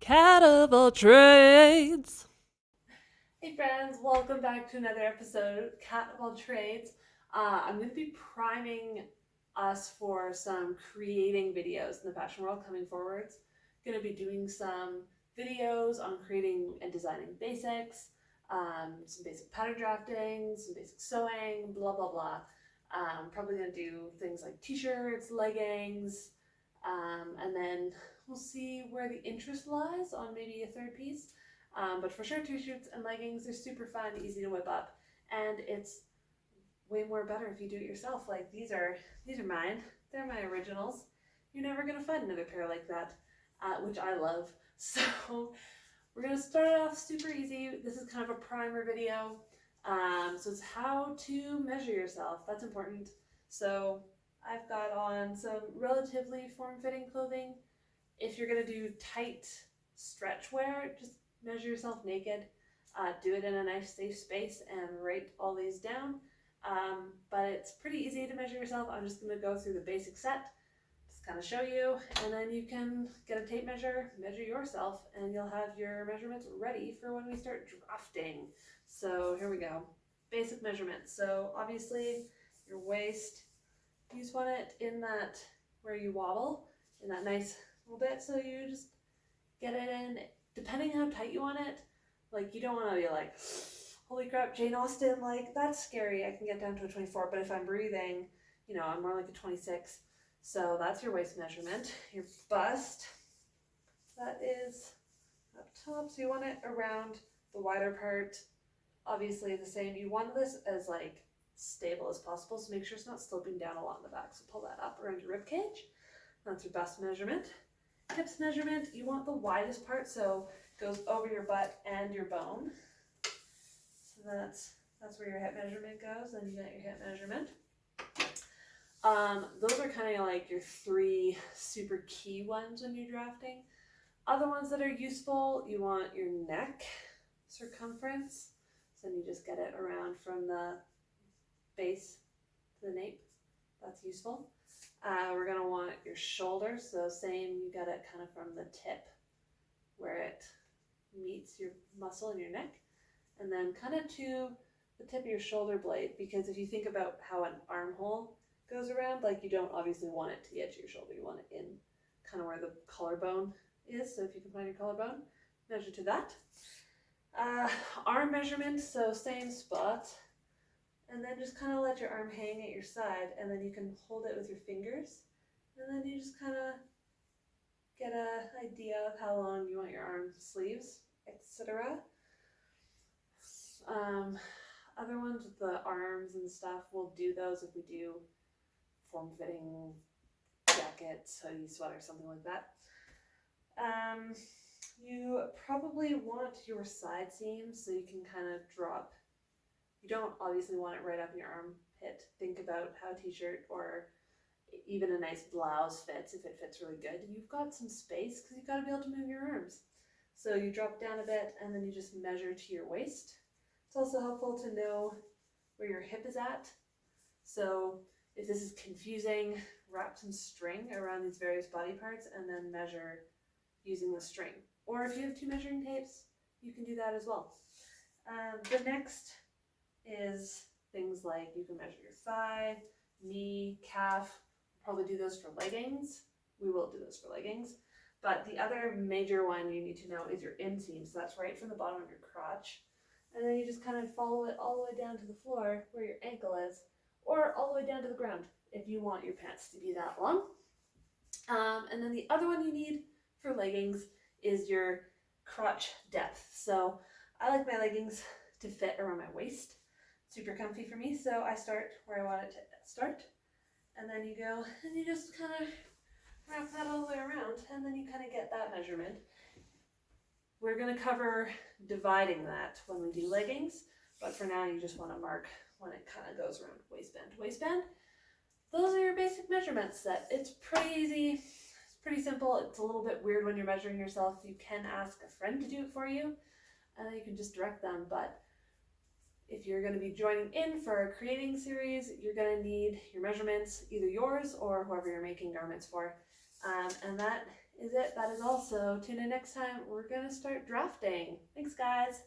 Cat of all trades. Hey friends, welcome back to another episode of Cat of All Trades. I'm going to be priming us for some creating videos in the fashion world coming forwards. Going to be doing some videos on creating and designing basics, some basic pattern drafting, some basic sewing, blah blah blah. Probably going to do things like t-shirts, leggings, and then we'll see where the interest lies on maybe a third piece. But for sure, t-shirts and leggings, they're super fun, easy to whip up, and it's way more better if you do it yourself. Like these are mine. They're my originals. You're never gonna find another pair like that, which I love. So we're gonna start off super easy. This is kind of a primer video. So it's how to measure yourself. That's important. So I've got on some relatively form-fitting clothing. If you're gonna do tight stretch wear, just measure yourself naked. Do it in a nice safe space and write all these down. But it's pretty easy to measure yourself. I'm just going to go through the basic set, just kind of show you, and then you can get a tape measure, measure yourself, and you'll have your measurements ready for when we start drafting. So here we go. Basic measurements. So obviously your waist, you just want it in that where you wobble, in that nice little bit. So you just get it in. Depending how tight you want it, like you don't want to be like, holy crap, Jane Austen, like that's scary. I can get down to a 24, but if I'm breathing, I'm more like a 26. So that's your waist measurement. Your bust, that is up top. So you want it around the wider part. Obviously the same. You want this as like stable as possible, so make sure it's not sloping down a lot in the back. So pull that up around your rib cage. That's your bust measurement. Hips measurement, you want the widest part, so it goes over your butt and your bone. So that's where your hip measurement goes, and you got your hip measurement. Those are kind of like your three super key ones when you're drafting. Other ones that are useful, you want your neck circumference. So then you just get it around from the base to the nape. That's useful. We're going to want your shoulder, so same, you got it kind of from the tip where it meets your muscle in your neck, and then kind of to the tip of your shoulder blade, because if you think about how an armhole goes around, like you don't obviously want it to the edge of your shoulder, you want it in kind of where the collarbone is, so if you can find your collarbone, measure to that. Arm measurement, so same spot. And then just kind of let your arm hang at your side, and then you can hold it with your fingers, and then you just kind of get an idea of how long you want your arm sleeves, etc. Other ones with the arms and stuff, we'll do those if we do form-fitting jackets, hoodie, sweater, something like that. You probably want your side seams so you can kind of drop. You don't obviously want it right up in your armpit. Think about how a t-shirt or even a nice blouse fits, if it fits really good. You've got some space because you've got to be able to move your arms. So you drop down a bit and then you just measure to your waist. It's also helpful to know where your hip is at. So if this is confusing, wrap some string around these various body parts and then measure using the string. Or if you have two measuring tapes, you can do that as well. The next is things like you can measure your thigh, knee, calf. We'll probably do those for leggings. We will do those for leggings. But the other major one you need to know is your inseam. So that's right from the bottom of your crotch. And then you just kind of follow it all the way down to the floor where your ankle is, or all the way down to the ground if you want your pants to be that long. And then the other one you need for leggings is your crotch depth. So I like my leggings to fit around my waist. Super comfy for me, so I start where I want it to start, and then you go and you just kind of wrap that all the way around, and then you kind of get that measurement. We're going to cover dividing that when we do leggings, but for now you just want to mark when it kind of goes around waistband to waistband. Those are your basic measurements set. It's pretty easy, it's pretty simple. It's a little bit weird when you're measuring yourself. You can ask a friend to do it for you, and then you can just direct them, but if you're going to be joining in for a creating series, you're going to need your measurements, either yours or whoever you're making garments for. And that is it. That is also. Tune in next time. We're going to start drafting. Thanks, guys.